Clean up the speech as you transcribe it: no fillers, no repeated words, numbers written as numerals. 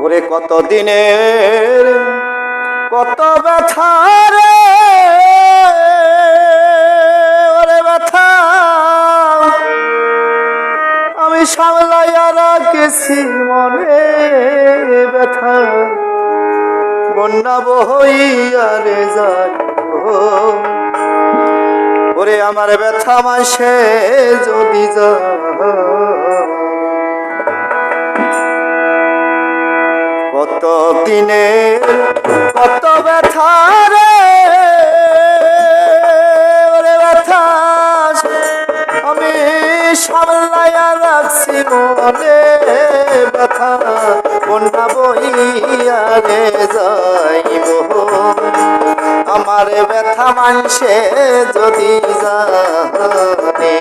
ওরে কত দিনের কত ব্যথা রে, ওরে ব্যথা আমি সামলাইয়া রাখেছি মনে, ব্যথা বন্যা বইয়া রে যায়। ওরে আমার ব্যথা মাসে যদি যায়, কত দিনের কত ব্যথা রে, ওরে ব্যথা আমি সামলাইয়া রাখছি মনে, ব্যথা বন্যা বইয়া রে যাইব। আমার ব্যথা মানসে যদি জানে,